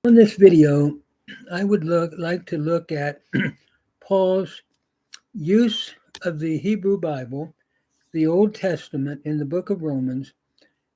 On this video, I would like to look at Paul's use of the Hebrew Bible, the Old Testament, in the book of Romans,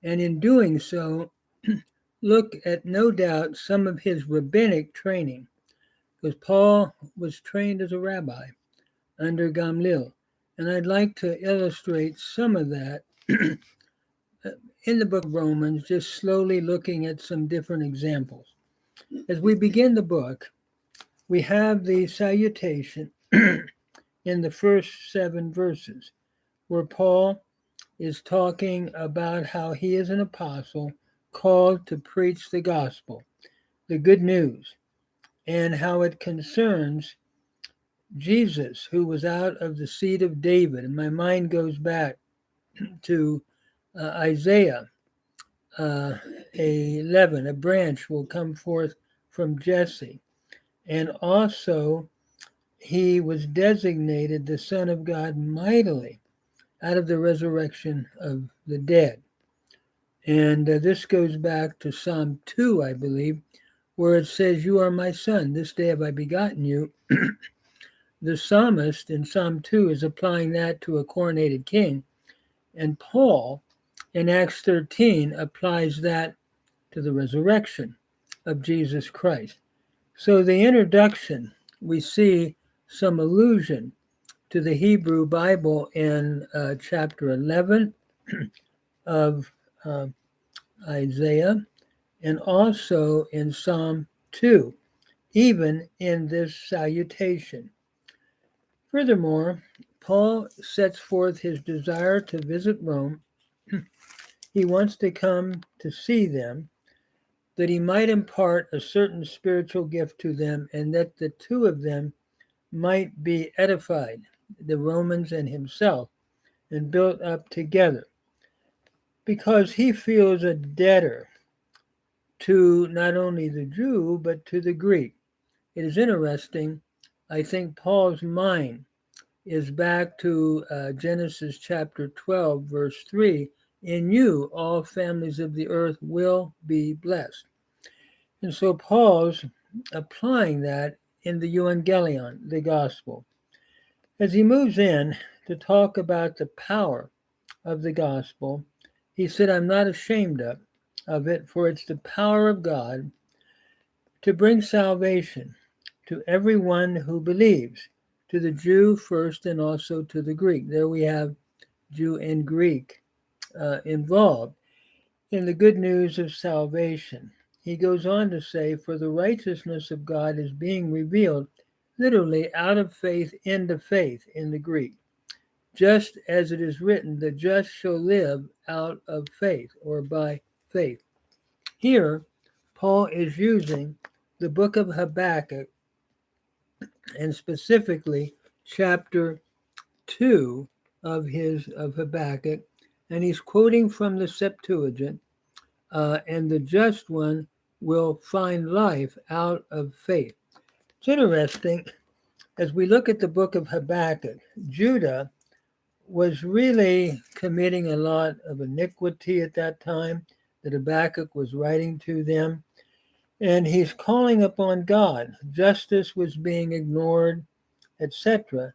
and in doing so, look at no doubt some of his rabbinic training, because Paul was trained as a rabbi under Gamliel, and I'd like to illustrate some of that in the book of Romans, just slowly looking at some different examples. As we begin the book, we have the salutation in the first 7 verses, where Paul is talking about how he is an apostle called to preach the gospel, the good news, and how it concerns Jesus, who was out of the seed of David. And my mind goes back to Isaiah 11, a branch will come forth from Jesse. And also, he was designated the Son of God mightily out of the resurrection of the dead. And this goes back to Psalm 2, I believe, where it says, "You are my son, this day have I begotten you." The psalmist in Psalm 2 is applying that to a coronated king. And Paul in Acts 13 applies that to the resurrection of Jesus Christ. So the introduction, we see some allusion to the Hebrew Bible in chapter 11 of Isaiah, and also in Psalm 2, even in this salutation. Furthermore, Paul sets forth his desire to visit Rome. He wants to come to see them, that he might impart a certain spiritual gift to them, and that the two of them might be edified, the Romans and himself, and built up together, because he feels a debtor to not only the Jew, but to the Greek. It is interesting. I think Paul's mind is back to Genesis chapter 12, verse 3. In you, all families of the earth will be blessed. And so Paul's applying that in the Evangelion, the gospel. As he moves in to talk about the power of the gospel, he said, "I'm not ashamed of it, for it's the power of God to bring salvation to everyone who believes, to the Jew first and also to the Greek." There we have Jew and Greek involved in the good news of salvation. He goes on to say, "For the righteousness of God is being revealed," literally out of faith into faith in the Greek. "Just as it is written, the just shall live out of faith," or by faith. Here, Paul is using the book of Habakkuk, and specifically chapter 2 of Habakkuk, and he's quoting from the Septuagint, and the just one will find life out of faith. It's interesting, as we look at the book of Habakkuk, Judah was really committing a lot of iniquity at that time that Habakkuk was writing to them. And he's calling upon God. Justice was being ignored, etc.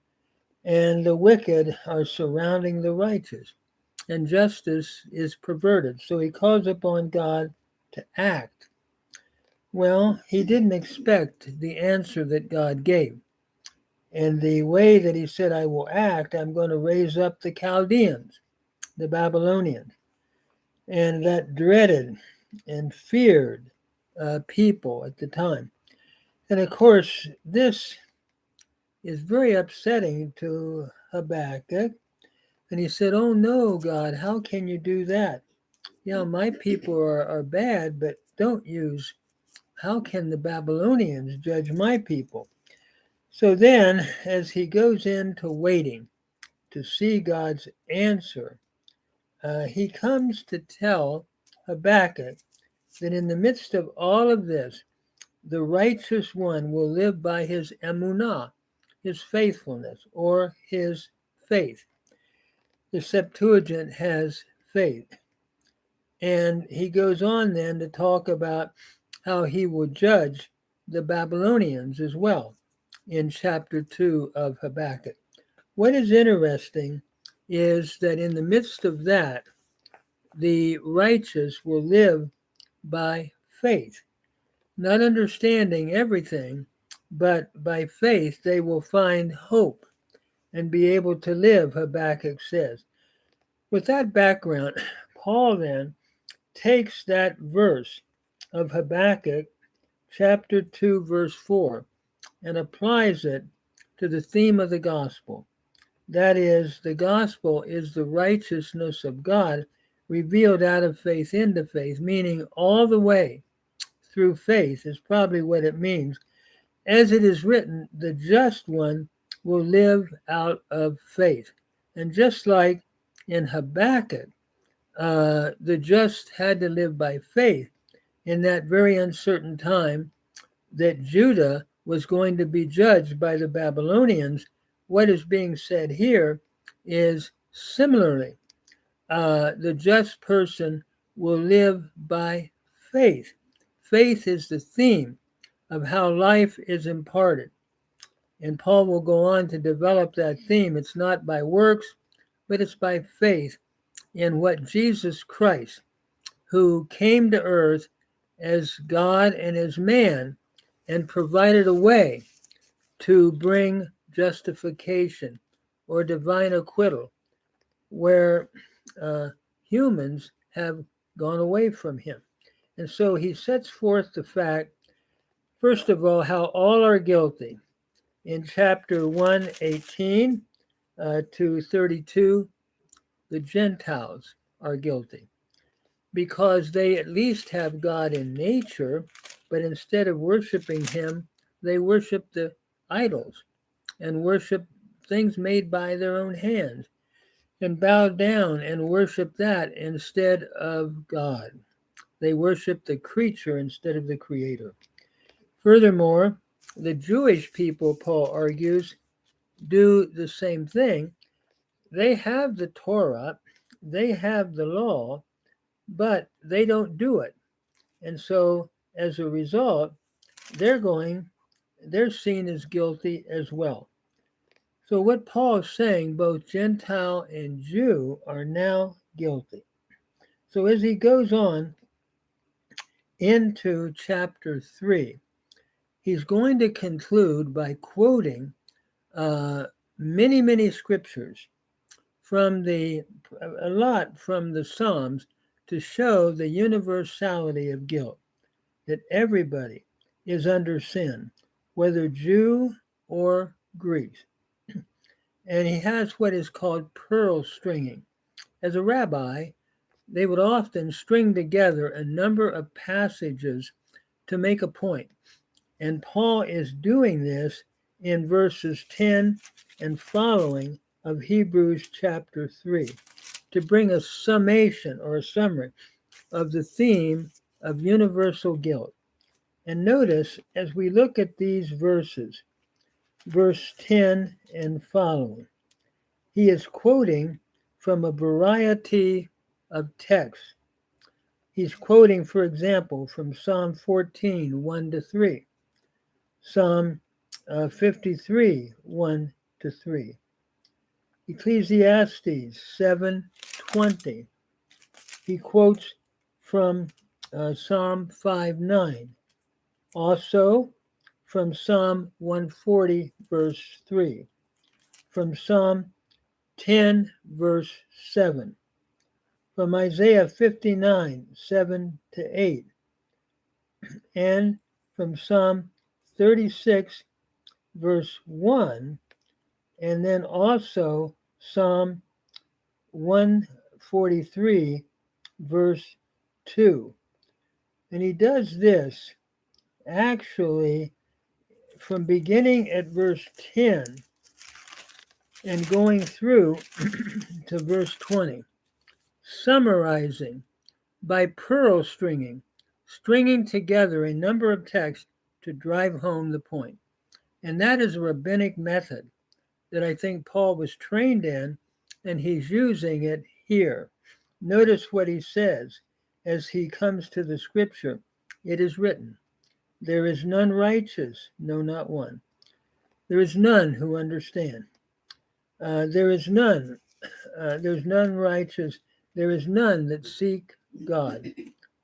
And the wicked are surrounding the righteous. And justice is perverted. So he calls upon God to act. Well, he didn't expect the answer that God gave. And the way that he said, "I will act, I'm going to raise up the Chaldeans, the Babylonians," and that dreaded and feared people at the time. And of course, this is very upsetting to Habakkuk. And he said, "Oh no, God, how can you do that? Yeah, my people are bad, but don't use, how can the Babylonians judge my people?" So then, as he goes into waiting to see God's answer, he comes to tell Habakkuk that in the midst of all of this, the righteous one will live by his emunah, his faithfulness, or his faith. The Septuagint has faith. And he goes on then to talk about how he will judge the Babylonians as well in chapter 2 of Habakkuk. What is interesting is that in the midst of that, the righteous will live by faith, not understanding everything, but by faith they will find hope and be able to live, Habakkuk says. With that background, Paul then takes that verse of Habakkuk chapter 2, verse 4, and applies it to the theme of the gospel. That is, the gospel is the righteousness of God revealed out of faith into faith, meaning all the way through faith is probably what it means. As it is written, the just one will live out of faith. And just like in Habakkuk, the just had to live by faith in that very uncertain time that Judah was going to be judged by the Babylonians. What is being said here is similarly, the just person will live by faith. Faith is the theme of how life is imparted. And Paul will go on to develop that theme. It's not by works, but it's by faith in what Jesus Christ, who came to earth as God and as man, and provided a way to bring justification or divine acquittal where humans have gone away from him. And so he sets forth the fact, first of all, how all are guilty. In chapter 1, 18 to 32, the Gentiles are guilty because they at least have God in nature, but instead of worshiping him, they worship the idols and worship things made by their own hands and bow down and worship that instead of God. They worship the creature instead of the creator. Furthermore, the Jewish people, Paul argues, do the same thing. They have the Torah, they have the law, but they don't do it. And so as a result, they're seen as guilty as well. So what Paul is saying, both Gentile and Jew are now guilty. So as he goes on into chapter 3, he's going to conclude by quoting many, many scriptures from a lot from the Psalms to show the universality of guilt, that everybody is under sin, whether Jew or Greek. And he has what is called pearl stringing. As a rabbi, they would often string together a number of passages to make a point. And Paul is doing this in verses 10 and following of Hebrews chapter 3 to bring a summation or a summary of the theme of universal guilt. And notice as we look at these verses, verse 10 and following, he is quoting from a variety of texts. He's quoting, for example, from Psalm 14, 1 to 3, Psalm 53, 1 to 3, Ecclesiastes 7, 20. He quotes from Psalm 5, 9, also from Psalm 140, verse 3, from Psalm 10, verse 7, from Isaiah 59, 7 to 8, and from Psalm 36, verse 1, and then also Psalm 143, verse 2. And he does this actually from beginning at verse 10 and going through to verse 20, summarizing by pearl stringing together a number of texts to drive home the point. And that is a rabbinic method that I think Paul was trained in, and he's using it here. Notice what he says as he comes to the scripture It is written, there is none righteous, no, not one. There is none who understand. There's none righteous. There is none that seek God.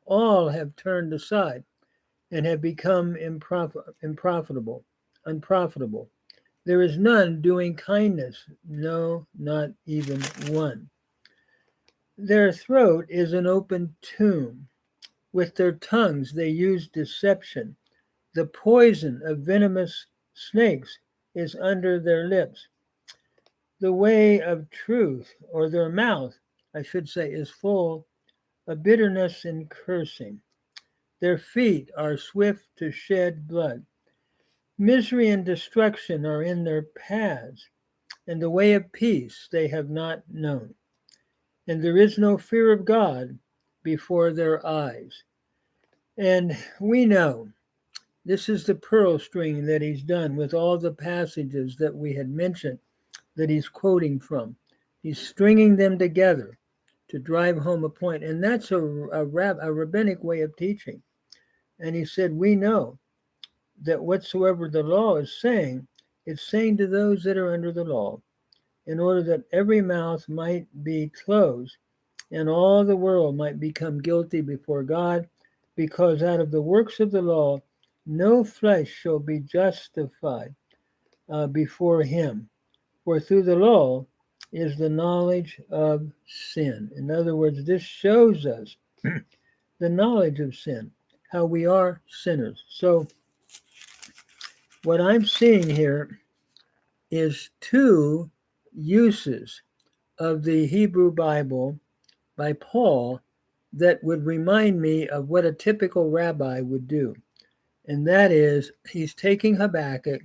All have turned aside and have become unprofitable. There is none doing kindness, no, not even one. Their throat is an open tomb. With their tongues they use deception. The poison of venomous snakes is under their lips. The way of truth, or their mouth, I should say, is full of bitterness and cursing. Their feet are swift to shed blood. Misery and destruction are in their paths, and the way of peace they have not known. And there is no fear of God before their eyes. And we know this is the pearl string that he's done with all the passages that we had mentioned that he's quoting from. He's stringing them together to drive home a point. And that's a rabbinic way of teaching. And he said, we know that whatsoever the law is saying, it's saying to those that are under the law, in order that every mouth might be closed and all the world might become guilty before God, because out of the works of the law, no flesh shall be justified before him. For through the law is the knowledge of sin. In other words, this shows us the knowledge of sin, how we are sinners. So what I'm seeing here is two uses of the Hebrew Bible by Paul that would remind me of what a typical rabbi would do. And that is, he's taking Habakkuk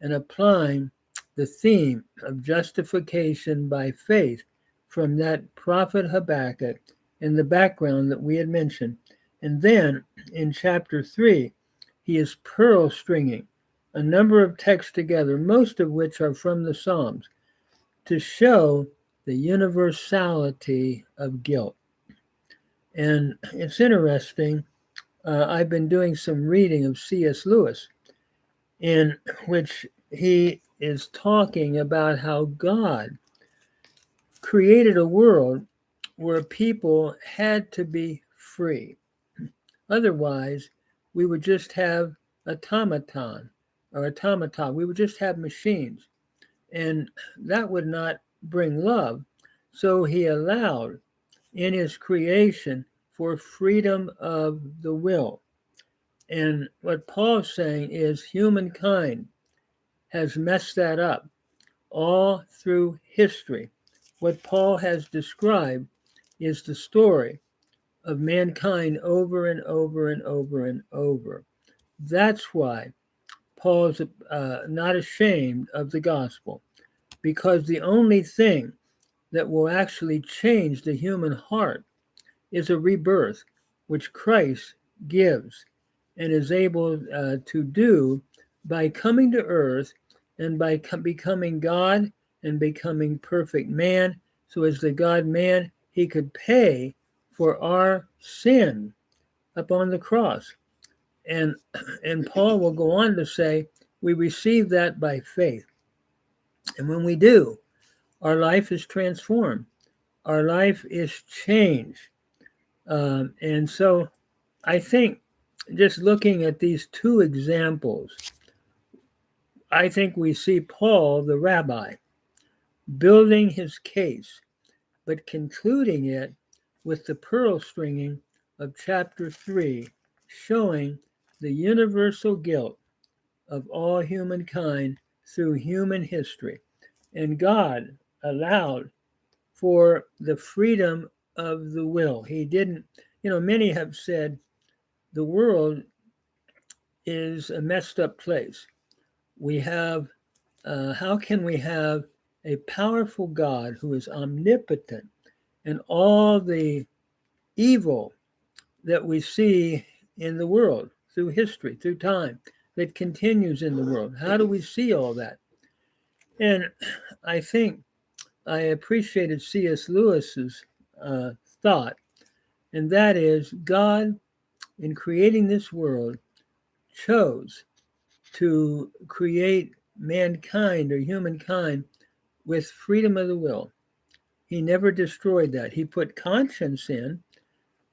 and applying the theme of justification by faith from that prophet Habakkuk in the background that we had mentioned. And then in chapter 3, he is pearl stringing a number of texts together, most of which are from the Psalms, to show the universality of guilt. And it's interesting, I've been doing some reading of C.S. Lewis, in which he is talking about how God created a world where people had to be free. Otherwise, we would just have automata. We would just have machines. And that would not bring love. So he allowed in his creation for freedom of the will. And what Paul's saying is humankind has messed that up all through history. What Paul has described is the story of mankind over and over and over and over. That's why Paul's not ashamed of the gospel, because the only thing that will actually change the human heart is a rebirth, which Christ gives and is able to do by coming to earth and by becoming God and becoming perfect man. So as the God-man, he could pay for our sin upon the cross. And Paul will go on to say, we receive that by faith. And when we do, our life is transformed. Our life is changed. And so I think just looking at these two examples, I think we see Paul, the rabbi, building his case, but concluding it with the pearl stringing of chapter 3, showing the universal guilt of all humankind through human history. And God allowed for the freedom of the will. He didn't, many have said the world is a messed up place. We have, how can we have a powerful God who is omnipotent, and all the evil that we see in the world through history, through time, that continues in the world? How do we see all that? And I think I appreciated C.S. Lewis's thought, and that is God in creating this world, chose to create mankind or humankind with freedom of the will. He never destroyed that. He put conscience in,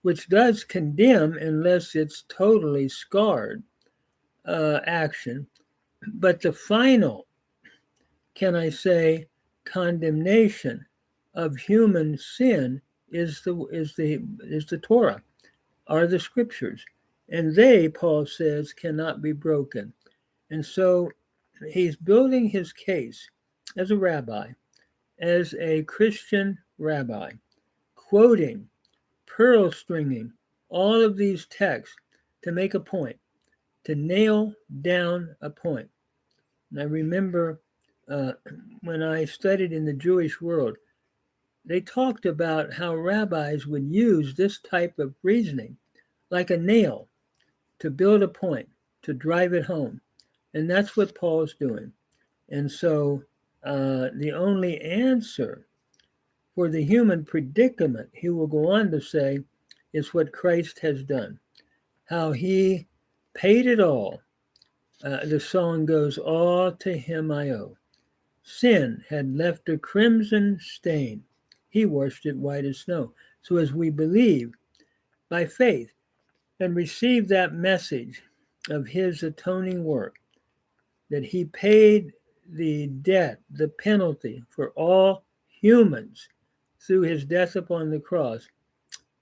which does condemn unless it's totally scarred action. But the final, can I say, condemnation of human sin is the Torah, are the scriptures, and they, Paul says, cannot be broken. And so he's building his case as a rabbi, as a Christian rabbi, quoting, pearl stringing all of these texts to make a point, to nail down a point. And I remember when I studied in the Jewish world, they talked about how rabbis would use this type of reasoning like a nail to build a point, to drive it home. And that's what Paul's doing. And so the only answer for the human predicament, he will go on to say, is what Christ has done, how he paid it all. The song goes, all to him I owe. Sin had left a crimson stain. He washed it white as snow. So as we believe by faith and receive that message of his atoning work, that he paid the debt, the penalty for all humans through his death upon the cross,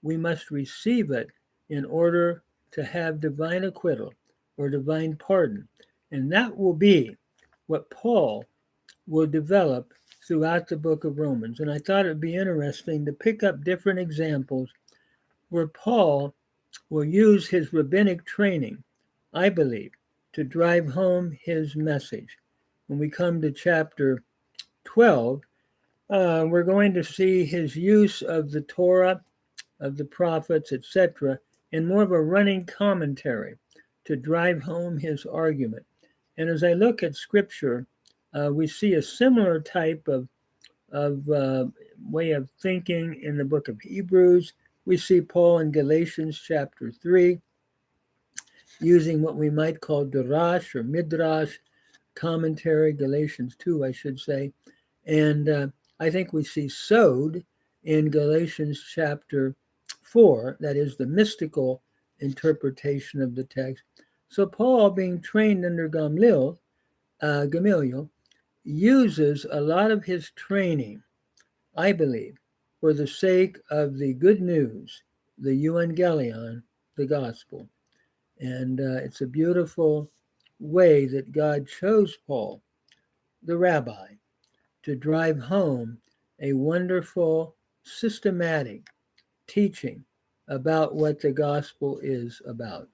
we must receive it in order to have divine acquittal or divine pardon. And that will be what Paul will develop throughout the book of Romans. And I thought it would be interesting to pick up different examples where Paul will use his rabbinic training, I believe, to drive home his message. When we come to chapter 12, we're going to see his use of the Torah, of the prophets, etc., in more of a running commentary to drive home his argument. And as I look at Scripture, we see a similar type of way of thinking in the book of Hebrews. We see Paul in Galatians chapter 3 using what we might call Darash or Midrash commentary, Galatians 2, I should say. And I think we see Sod in Galatians chapter 4, that is the mystical interpretation of the text. So Paul, being trained under Gamaliel, uses a lot of his training, I believe, for the sake of the good news, the euangelion, the gospel. And it's a beautiful way that God chose Paul, the rabbi, to drive home a wonderful, systematic teaching about what the gospel is about.